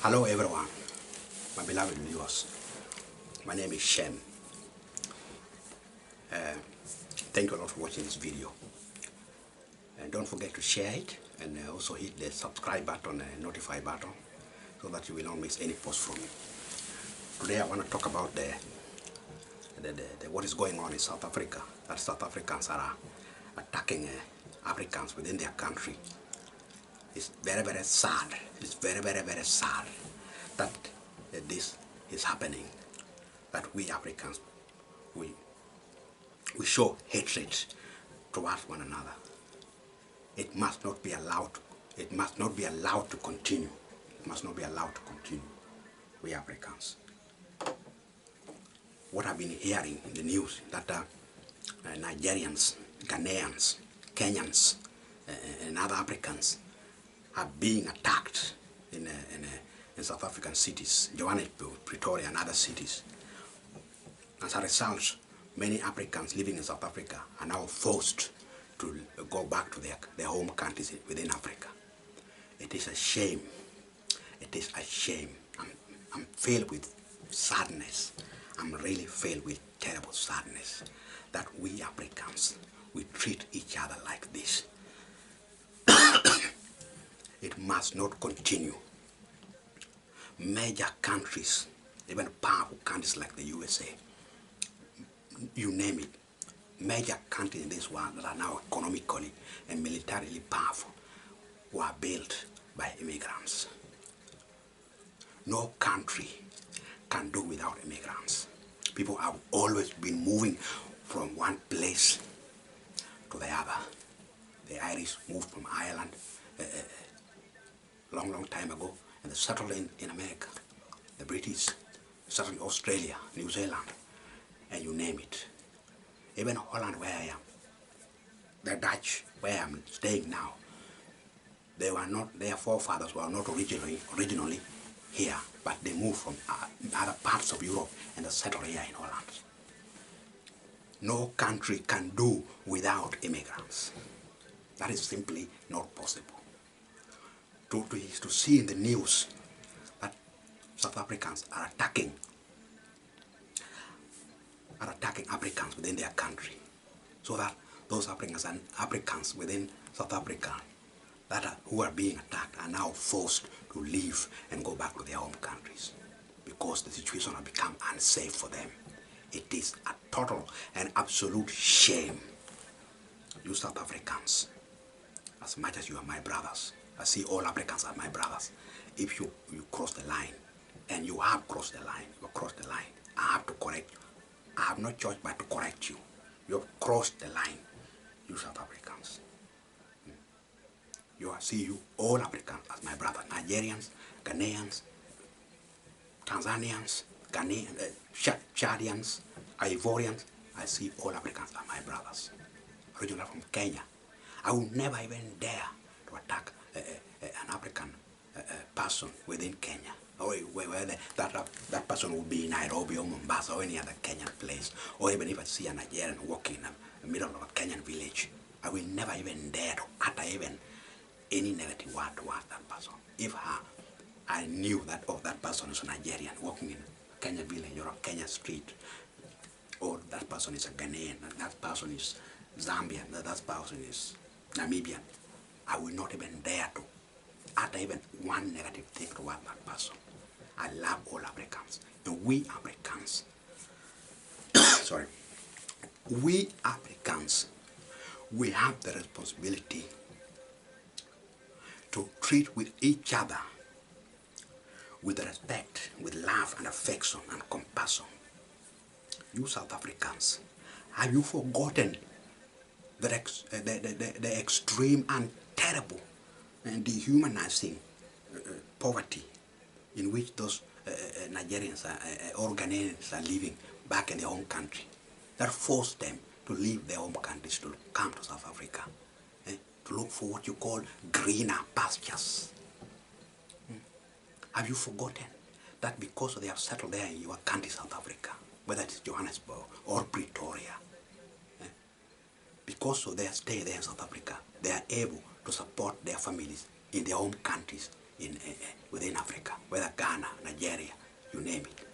Hello everyone, my beloved viewers. My name is Shem. Thank you a lot for watching this video. And don't forget to share it and also hit the subscribe button and notify button so that you will not miss any post from me. Today I want to talk about what is going on in South Africa. That South Africans are attacking Africans within their country. It's very, very sad. It's very, very, very sad that this is happening. That we Africans, we show hatred towards one another. It must not be allowed. It must not be allowed to continue. It must not be allowed to continue. We Africans. What I've been hearing in the news that Nigerians, Ghanaians, Kenyans, and other Africans are being attacked in South African cities, Johannesburg, Pretoria, and other cities. As a result, many Africans living in South Africa are now forced to go back to their home countries within Africa. It is a shame. It is a shame. I'm filled with sadness. I'm really filled with terrible sadness that we Africans, we treat each other like this. It must not continue. Major countries, even powerful countries like the USA, you name it, major countries in this world that are now economically and militarily powerful were built by immigrants. No country can do without immigrants. People have always been moving from one place to the other. The Irish moved from Ireland long time ago, and they settled in America. The British settled in Australia, New Zealand, and you name it. Even Holland, where I am, the Dutch, where I'm staying now, they were not, their forefathers were not originally here, but they moved from other parts of Europe and they settled here in Holland. No country can do without immigrants. That is simply not possible. To see in the news that South Africans are attacking Africans within their country, so that those Africans within South Africa who are being attacked are now forced to leave and go back to their home countries because the situation has become unsafe for them. It is a total and absolute shame. You South Africans, as much as you are my brothers, I see all Africans are my brothers. If you cross the line, and you have crossed the line, I have to correct you. I have no choice but to correct you. You have crossed the line, you South Africans. I see you all Africans as my brothers. Nigerians, Ghanaians, Tanzanians, Chadians, Ivorians. I see all Africans as my brothers. Originally from Kenya. I would never even dare to attack an African person within Kenya, or where that person would be in Nairobi or Mombasa or any other Kenyan place, or even if I see a Nigerian walking in the middle of a Kenyan village, I will never even dare to utter even any negative word towards that person. If I knew that that person is a Nigerian walking in a Kenyan village or a Kenyan street, or that person is a Ghanaian, and that person is Zambian, that person is Namibian, I will not even dare to utter even one negative thing toward that person. I love all Africans. And we Africans, sorry, we Africans, we have the responsibility to treat with each other with respect, with love and affection and compassion. You South Africans, have you forgotten the extreme and terrible and dehumanizing poverty in which those Nigerians or Ghanaians are living back in their home country, that forced them to leave their home countries to come to South Africa, to look for what you call greener pastures? Have you forgotten that because they have settled there in your country, South Africa, whether it's Johannesburg or Pretoria, because of their stay there in South Africa, they are able to support their families in their home countries within Africa, whether Ghana, Nigeria, you name it.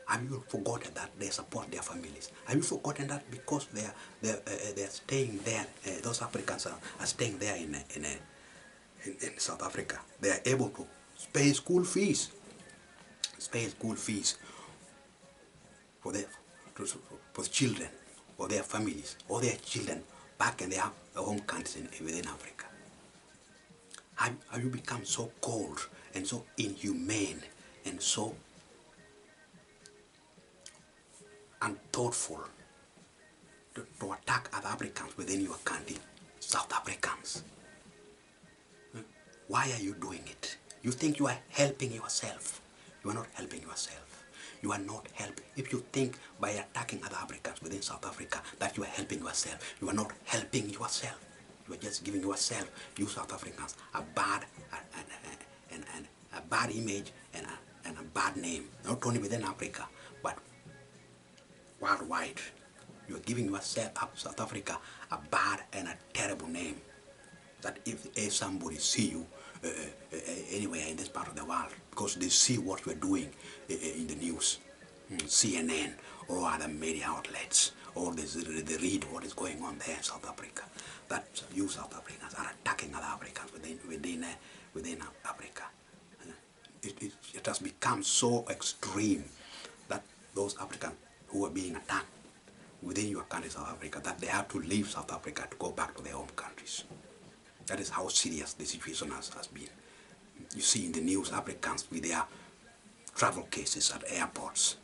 Have you forgotten that they support their families? Have you forgotten that because they're staying there, those Africans are staying there in South Africa, they are able to pay school fees, for their for children, or their families, or their children back in their home countries within Africa? Have you become so cold and so inhumane and so unthoughtful to attack other Africans within your country, South Africans? Why are you doing it? You think you are helping yourself. You are not helping yourself. You are not helping. If you think by attacking other Africans within South Africa that you are helping yourself, you are not helping yourself. You are just giving yourself, you South Africans, a bad image and a bad name. Not only within Africa, but worldwide. You are giving yourself, South Africa, a bad and a terrible name. That if somebody see you anywhere in this part of the world, because they see what you're doing in the news, CNN or other media outlets, or they read what is going on there in South Africa, that you South Africans are attacking other Africans within Africa. It has become so extreme that those Africans who are being attacked within your country, South Africa, that they have to leave South Africa to go back to their home countries. That is how serious the situation has been. You see in the news, Africans with their travel cases at airports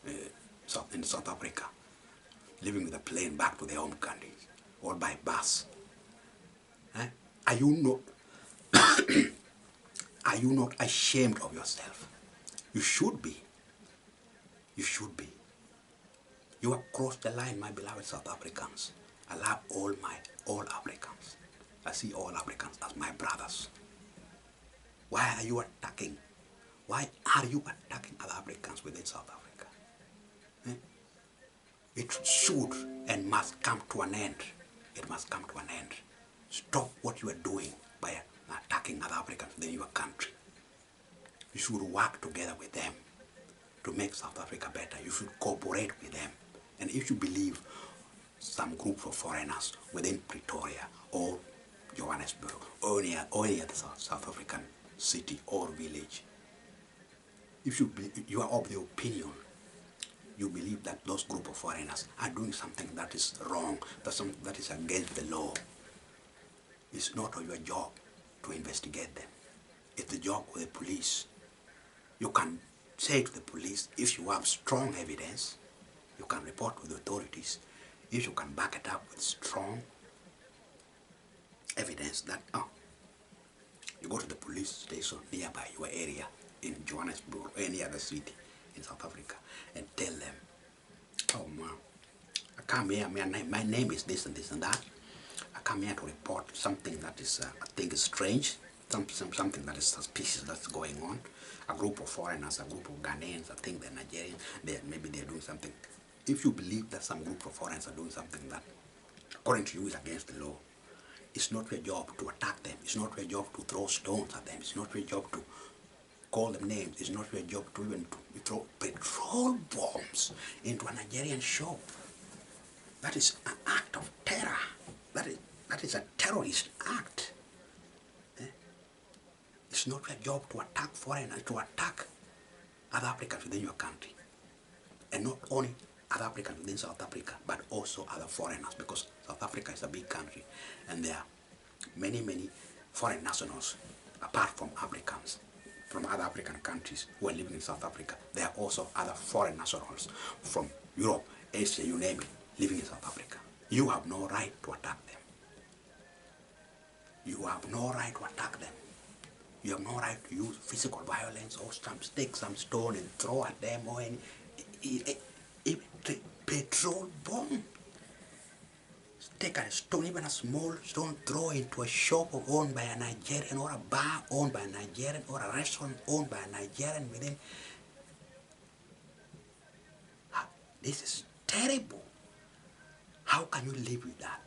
in South Africa, leaving with a plane back to their home countries, or by bus. Are you not ashamed of yourself? You should be. You should be. You have crossed the line, my beloved South Africans. I love all Africans. I see all Africans as my brothers. Why are you attacking? Why are you attacking other Africans within South Africa? It should and must come to an end. It must come to an end. Stop what you are doing by attacking other Africans within your country. You should work together with them to make South Africa better. You should cooperate with them. And if you believe some group of foreigners within Pretoria or Johannesburg or any other South African city or village, if you are of the opinion, you believe that those group of foreigners are doing something that is wrong, that is against the law, it's not your job to investigate them. It's the job of the police. You can say to the police, if you have strong evidence, you can report to the authorities. If you can back it up with strong evidence that, you go to the police station nearby your area in Johannesburg or any other city in South Africa and tell them, oh man, I come here, my name is this and this and that. I come here to report something that is, I think is strange, something that is suspicious that's going on. A group of foreigners, a group of Ghanaians, I think they're Nigerians, maybe they're doing something. If you believe that some group of foreigners are doing something that, according to you, is against the law, it's not your job to attack them. It's not your job to throw stones at them. It's not your job to call them names. It's not your job to even throw petrol bombs into a Nigerian shop. That is an act of terror. That is a terrorist act. It's not your job to attack foreigners, to attack other Africans within your country. And not only other Africans within South Africa, but also other foreigners, because South Africa is a big country and there are many, many foreign nationals apart from Africans from other African countries who are living in South Africa. There are also other foreign nationals from Europe, Asia, you name it, living in South Africa. You have no right to attack them. You have no right to attack them. You have no right to use physical violence or some stick, some stone and throw at them or any petrol bomb. Take a stone, even a small stone, throw into a shop owned by a Nigerian, or a bar owned by a Nigerian, or a restaurant owned by a Nigerian within. This is terrible. How can you live with that?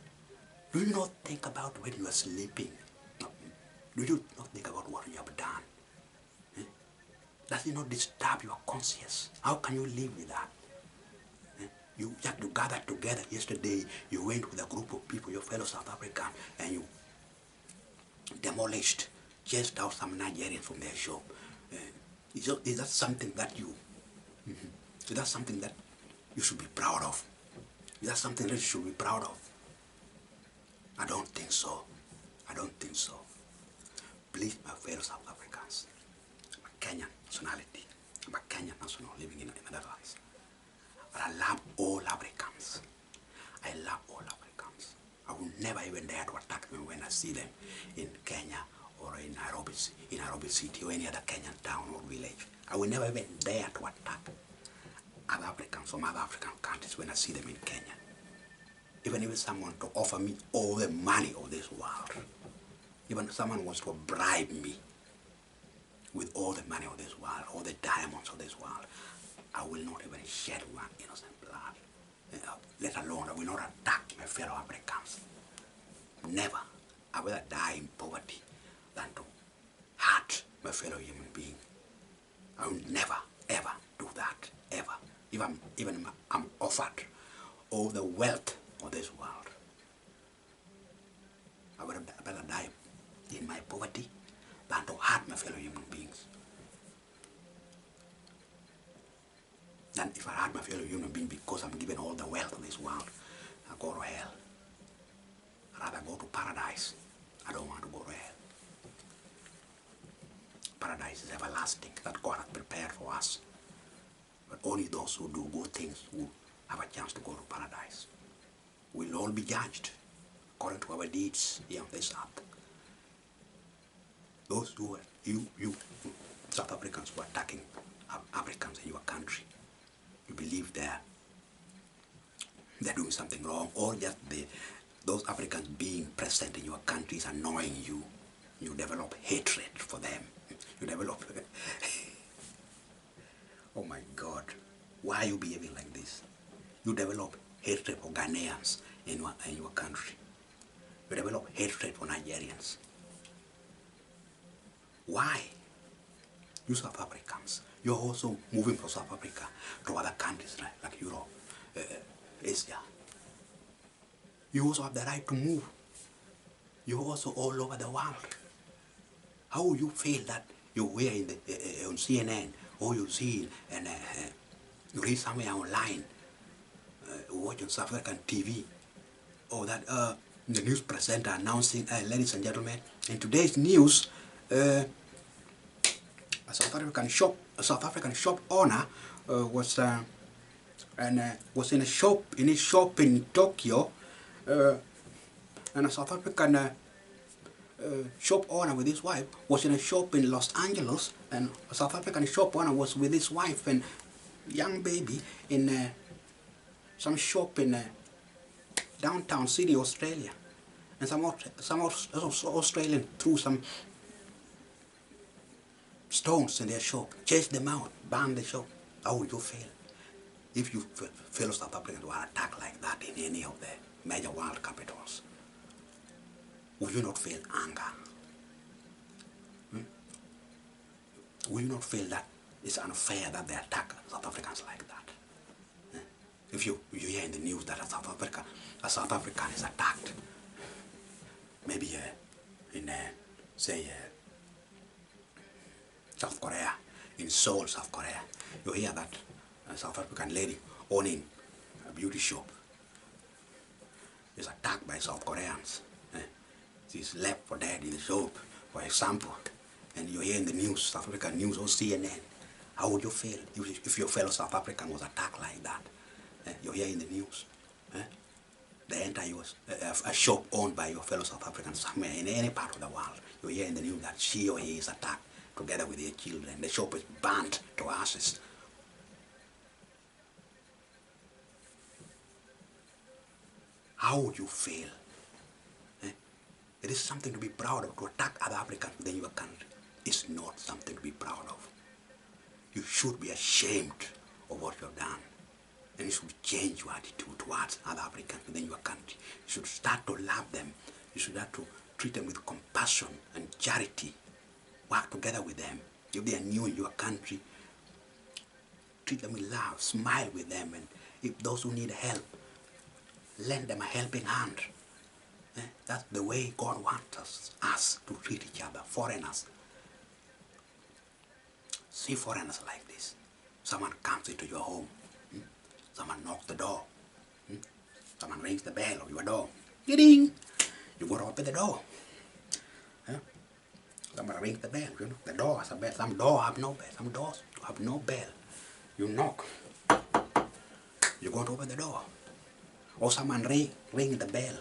Do you not think about when you are sleeping? Do you not think about what you have done? Eh? Does it not disturb your conscience? How can you live with that? Eh? You just gathered together yesterday, you went with a group of people, your fellow South Africans, and you demolished, chased out some Nigerians from their shop. Is that something that you, is that something that you should be proud of? Is that something that you should be proud of? I don't think so. I don't think so. Please, my fellow South Africans, I'm a Kenyan nationality. I'm a Kenyan national living in the Netherlands. But I love all Africans. I love all Africans. I will never even dare to attack them when I see them in Kenya or in Nairobi City or any other Kenyan town or village. I will never even dare to attack other Africans from other African countries when I see them in Kenya. Even if someone to offer me all the money of this world, even if someone wants to bribe me with all the money of this world, all the diamonds of this world, I will not even shed one innocent blood. Let alone I will not attack my fellow Africans. Never. I would rather die in poverty than to hurt my fellow human being. I will never, ever do that, ever. Even I'm offered all the wealth of this world, I would rather die in my poverty than to hurt my fellow human beings. Then if I hurt my fellow human being because I'm given all the wealth of this world, I go to hell. I'd rather go to paradise. I don't want to go to hell. Paradise is everlasting, that God has prepared for us. But only those who do good things will have a chance to go to paradise. We'll all be judged according to our deeds here on this earth. Those who are, you South Africans who are attacking Africans in your country, you believe they're doing something wrong, or just those Africans being present in your country is annoying you. You develop hatred for them. You develop, oh my God, why are you behaving like this? You develop hatred for Ghanaians in your country. You develop hatred for Nigerians. Why? You South Africans, you're also moving from South Africa to other countries like Europe, Asia. You also have the right to move. You're also all over the world. How will you feel that you hear on CNN, or you see and you read somewhere online, watch on South African TV, or that the news presenter announcing, ladies and gentlemen, in today's news, a South African shop owner was in his shop in Tokyo, and a South African shop owner with his wife was in a shop in Los Angeles, and a South African shop owner was with his wife and young baby in some shop in downtown Sydney, Australia. And some Australian threw some stones in their shop, chased them out, banned the shop. How would you feel if you fellow South Africans were attacked like that in any of the major world capitals? Will you not feel anger? Will you not feel that it's unfair that they attack South Africans like that? If you hear in the news that a South African is attacked, maybe in say South Korea, in Seoul, South Korea, you hear that a South African lady owning a beauty shop is attacked by South Koreans. She's left for dead in the shop, for example, and you hear in the news, South African news or CNN. How would you feel if your fellow South African was attacked like that? You hear in the news. The entire a shop owned by your fellow South African somewhere in any part of the world. You hear in the news that she or he is attacked together with their children. The shop is burnt to ashes. How would you feel? It is something to be proud of. To attack other Africans within your country is not something to be proud of. You should be ashamed of what you have done. And you should change your attitude towards other Africans within your country. You should start to love them. You should start treat them with compassion and charity. Work together with them. If they are new in your country, treat them with love, smile with them, and if those who need help, lend them a helping hand. That's the way God wants us to treat each other, foreigners. See foreigners like this. Someone comes into your home. Someone knocks the door. Someone rings the bell of your door. Ding! You go to open the door. Someone rings the bell. You know, the door has a bell. Some doors have no bell. Some doors have no bell. You knock. You go to open the door. Or someone ring the bell.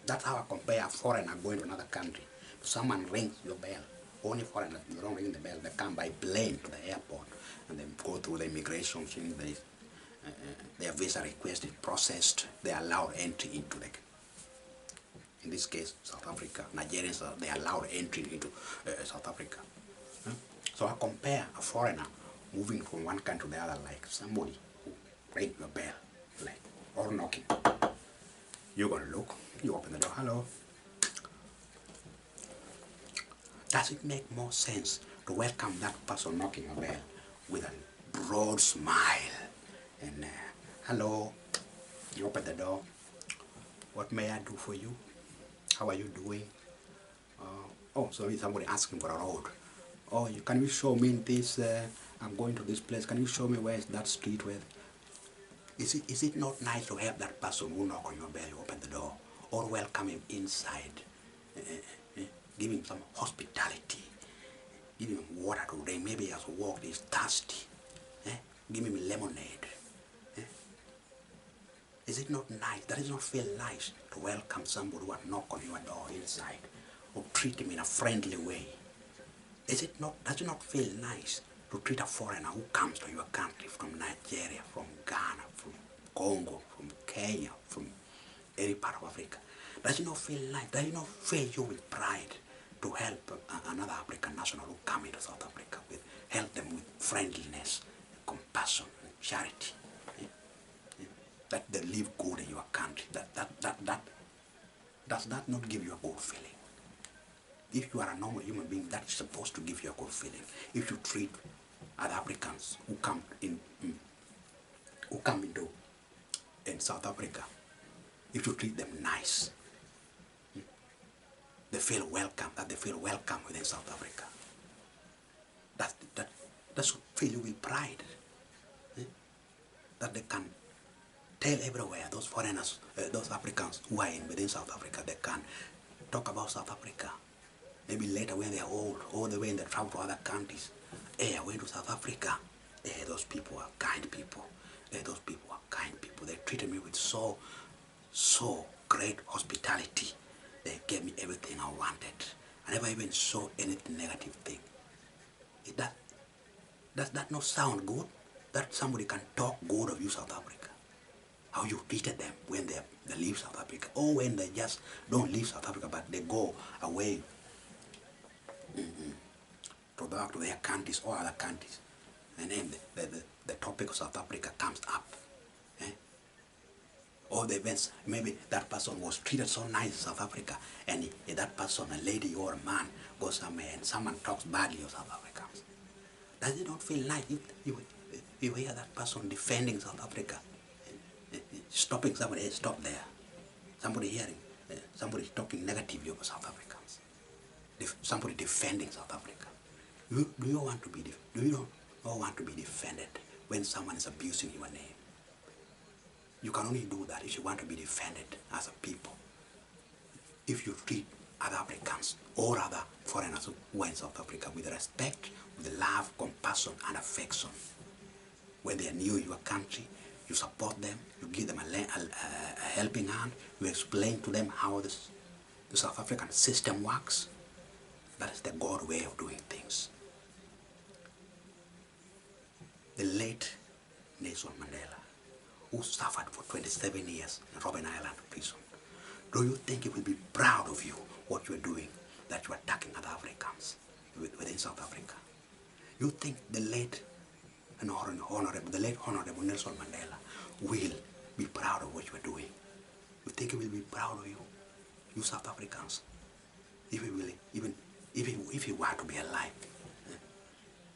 That's how I compare a foreigner going to another country. Someone rings your bell. Only foreigners, you don't ring the bell. They come by plane to the airport and then go through the immigration thing. Their visa request is processed. They are allowed entry into the, in this case, South Africa. Nigerians, they are allowed entry into South Africa. So I compare a foreigner moving from one country to the other like somebody who rings your bell, like, or knocking. You're going to look, you open the door, hello. Does it make more sense to welcome that person knocking your bell with a broad smile and hello, you open the door, what may I do for you? How are you doing? Oh, so somebody asking for a road. Oh, can you show me this, I'm going to this place, can you show me where is that street with? Is it not nice to help that person who knock on your bell, you open the door, or welcome him inside, give him some hospitality, give him water to drink, maybe he has walked, he's thirsty, give him lemonade. Is it not nice? Does it not feel nice to welcome somebody who has knocked on your door inside, or treat him in a friendly way? Does it not feel nice to treat a foreigner who comes to your country from Nigeria, from Ghana, from Congo, from Kenya, from any part of Africa? Does it not feel nice? Does it not fill you with pride to help another African national who come into South Africa, help them with friendliness, compassion, and charity? That they live good in your country. Does that not give you a good feeling? If you are a normal human being, that's supposed to give you a good feeling. If you treat other Africans who come into in South Africa, if you treat them nice, they feel welcome. That they feel welcome within South Africa. That should fill you with pride. That they can tell everywhere, those foreigners, those Africans who are within South Africa, they can talk about South Africa. Maybe later when they're old, all the way in the travel to other countries. Hey, I went to South Africa. Hey, those people are kind people. Hey, those people are kind people. They treated me with so great hospitality. They gave me everything I wanted. I never even saw anything negative thing. Does that not sound good? That somebody can talk good of you, South Africa? How you treated them when they leave South Africa, or when they just don't leave South Africa, but they go away to their countries or other countries, and then the topic of South Africa comes up. Or the events, maybe that person was treated so nice in South Africa, and that person, a lady or a man, goes somewhere and someone talks badly of South Africans. Does it not feel nice if you hear that person defending South Africa? Stopping somebody, hey, stop there. Somebody hearing, somebody talking negatively about South Africans. Somebody defending South Africa. Do you not want to be defended when someone is abusing your name? You can only do that if you want to be defended as a people. If you treat other Africans or other foreigners who are in South Africa with respect, with love, compassion, and affection. When they are new in your country, you support them, you give them a helping hand, you explain to them how the South African system works. That is the God way of doing things. The late Nelson Mandela, who suffered for 27 years in Robben Island prison, do you think he will be proud of you, what you are doing, that you are attacking other Africans within South Africa? You think the late Honorable Nelson Mandela will be proud of what you are doing? You think he will be proud of you, you South Africans? if he really, even if he were to be alive,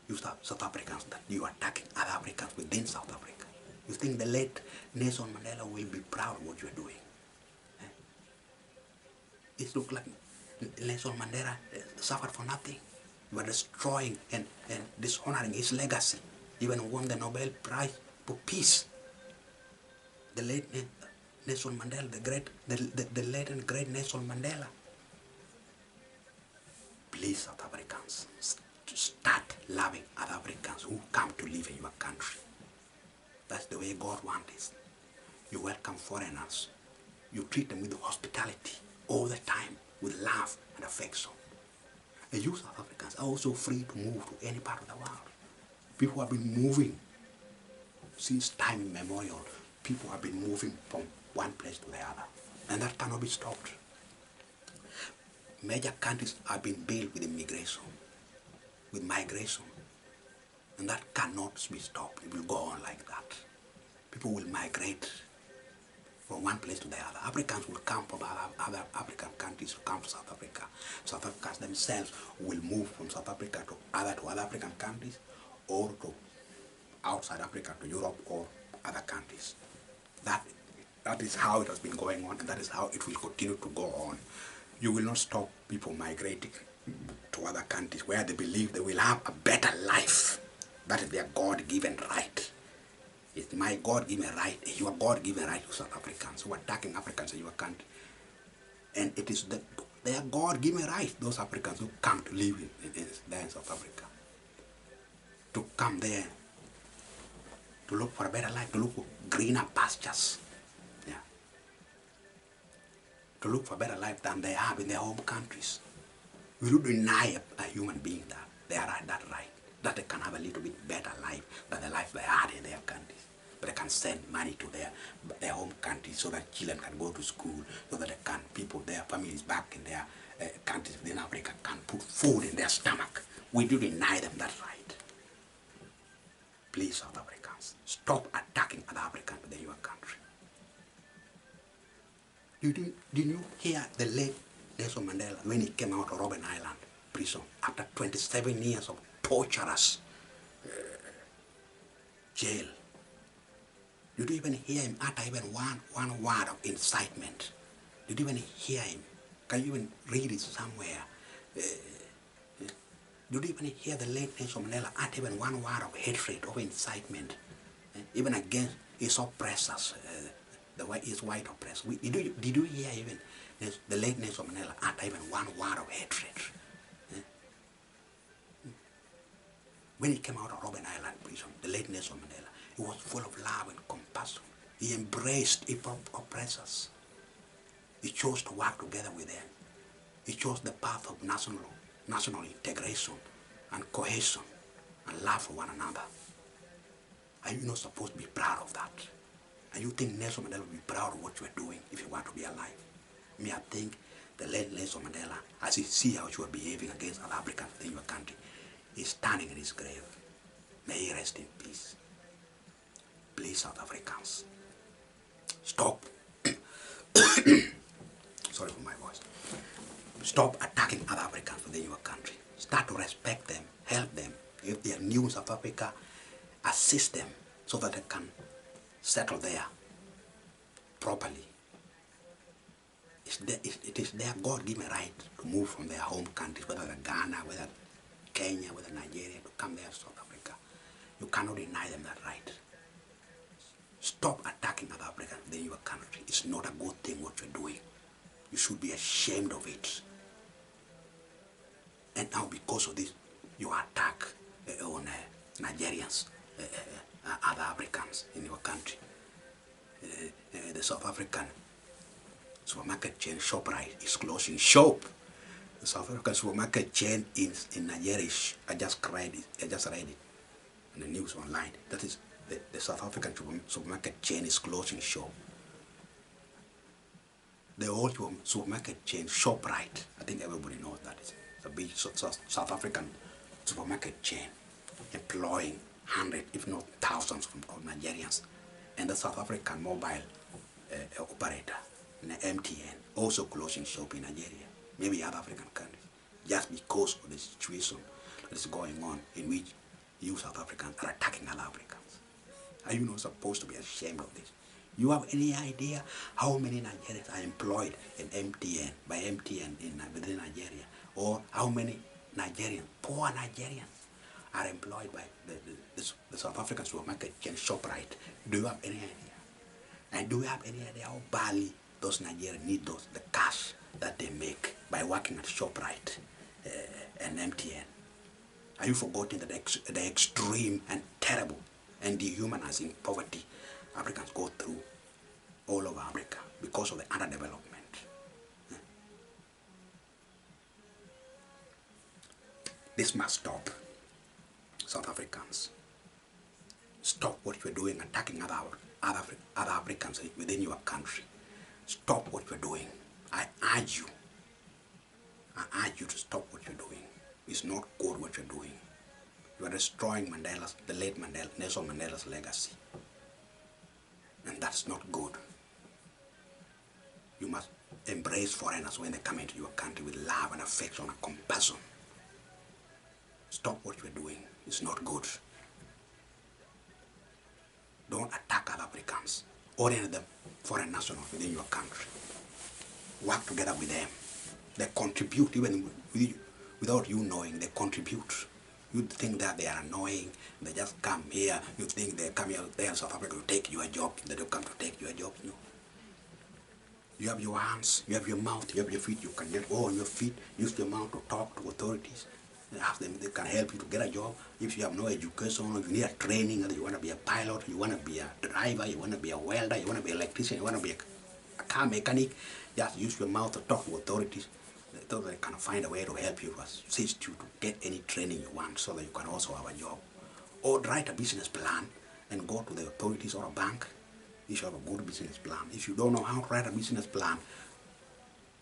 you South Africans, that you are attacking other Africans within South Africa. You think the late Nelson Mandela will be proud of what you are doing? It looks like Nelson Mandela suffered for nothing. You are destroying and dishonoring his legacy. Even won the Nobel Prize for Peace. The late Nelson Mandela, the late and great Nelson Mandela. Please, South Africans, start loving other Africans who come to live in your country. That's the way God wants it. You welcome foreigners. You treat them with hospitality all the time, with love and affection. And you South Africans are also free to move to any part of the world. People have been moving since time immemorial. People have been moving from one place to the other, and that cannot be stopped. Major countries have been built with immigration, with migration, and that cannot be stopped. It will go on like that. People will migrate from one place to the other. Africans will come from other African countries to come to South Africa. South Africans themselves will move from South Africa to other African countries, or to outside Africa to Europe or other countries. That is how it has been going on, and that is how it will continue to go on. You will not stop people migrating to other countries where they believe they will have a better life. That is their God-given right. It's my God-given right, your God-given right to South Africans who are attacking Africans in your country. And it is their God-given right, those Africans who come to live there in South Africa, to come there to look for a better life, to look for greener pastures, to look for a better life than they have in their home countries. We do deny a human being that they are that right, that they can have a little bit better life than the life they had in their countries. But they can send money to their home countries so that children can go to school, so that their families back in their countries within Africa can put food in their stomach. We do deny them that right. Please, South Africans, stop attacking other Africans within your country. Did you hear the late Nelson Mandela when he came out of Robben Island prison after 27 years of torturous jail? Did you even hear him utter even one word of incitement? Did you even hear him? Can you even read it somewhere? Did you even hear the late Nelson Mandela utter even one word of hatred, of incitement, even against his oppressors, his white oppressors? Did you hear even the late Nelson Mandela utter even one word of hatred? When he came out of Robben Island prison, the late Nelson Mandela, he was full of love and compassion. He embraced his oppressors. He chose to work together with them. He chose the path of national integration and cohesion and love for one another. Are you not supposed to be proud of that? And you think Nelson Mandela will be proud of what you are doing if you want to be alive? Me, I think the late Nelson Mandela, as he see how you are behaving against other Africans within your country, is standing in his grave. May he rest in peace. Please, South Africans, stop. Sorry for my voice. Stop attacking other Africans within your country. Start to respect them, help them. If they are new in South Africa, assist them so that they can settle there properly. It is their God-given right to move from their home countries, whether Ghana, whether Kenya, whether Nigeria, to come there to South Africa. You cannot deny them that right. Stop attacking other Africans within your country. It's not a good thing what you're doing. You should be ashamed of it. And now because of this, you attack on Nigerians, other Africans in your country. The South African supermarket chain ShopRite is closing shop. The South African supermarket chain in Nigeria, I just read it in the news online. That is, the South African supermarket chain is closing shop. The old supermarket chain ShopRite, I think everybody knows that. It's a big South African supermarket chain employing hundreds, if not thousands of Nigerians. And the South African mobile operator, MTN, also closing shop in Nigeria. maybe other African countries, just because of the situation that is going on in which you South Africans are attacking other Africans. Are you not supposed to be ashamed of this? You have any idea how many Nigerians are employed in MTN, by MTN within Nigeria? Or how many Nigerians, poor Nigerians, are employed by the South African supermarket chain ShopRite? Do you have any idea? And do you have any idea how badly those Nigerians need the cash that they make by working at ShopRite and MTN? Are you forgetting that the extreme and terrible and dehumanizing poverty Africans go through all over Africa because of the underdevelopment? This must stop. South Africans, stop what you're doing, attacking other Africans within your country. Stop what you're doing. I urge you to stop what you're doing. It's not good what you're doing. You are destroying the late Nelson Mandela's legacy. And that's not good. You must embrace foreigners when they come into your country with love and affection and compassion. Stop what you're doing. It's not good. Don't attack other Africans or any of the foreign nationals within your country. Work together with them. They contribute, even without you knowing, they contribute. You think that they are annoying, they just come here, you think they come here, they in South Africa to take your job, they don't come to take your job, no. You have your hands, you have your mouth, you have your feet, you can get on your feet, use your mouth to talk to authorities, ask them if they can help you to get a job. If you have no education, if you need a training, whether you want to be a pilot, you want to be a driver, you want to be a welder, you want to be an electrician, you want to be a car mechanic, just use your mouth to talk to authorities. So they can find a way to help you, to assist you to get any training you want so that you can also have a job. Or write a business plan and go to the authorities or a bank. You should have a good business plan. If you don't know how to write a business plan,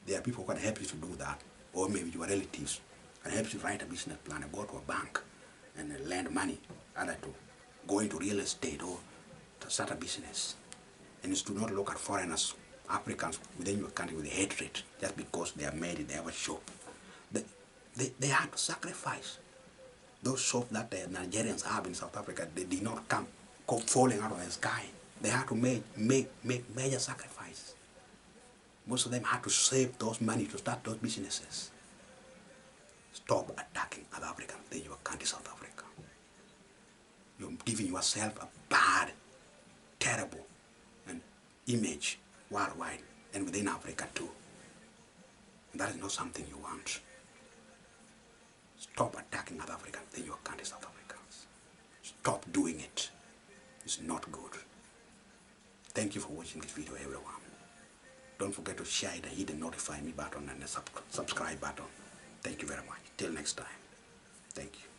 there are people who can help you to do that. Or maybe your relatives can help you write a business plan and go to a bank and lend money, either to go into real estate or to start a business. And it's to not look at foreigners, Africans within your country with hatred just because they are married, they have a shop. They had to sacrifice. Those shops that the Nigerians have in South Africa, they did not come falling out of the sky. They had to make major sacrifice. Most of them had to save those money to start those businesses. Stop attacking other Africans within your country, South Africa. You're giving yourself a bad, terrible image worldwide and within Africa too. And that is not something you want. Stop attacking other Africans within your country, South Africans. Stop doing it. It's not good. Thank you for watching this video, everyone. Don't forget to share it and hit the notify me button and the subscribe button. Thank you very much. Till next time. Thank you.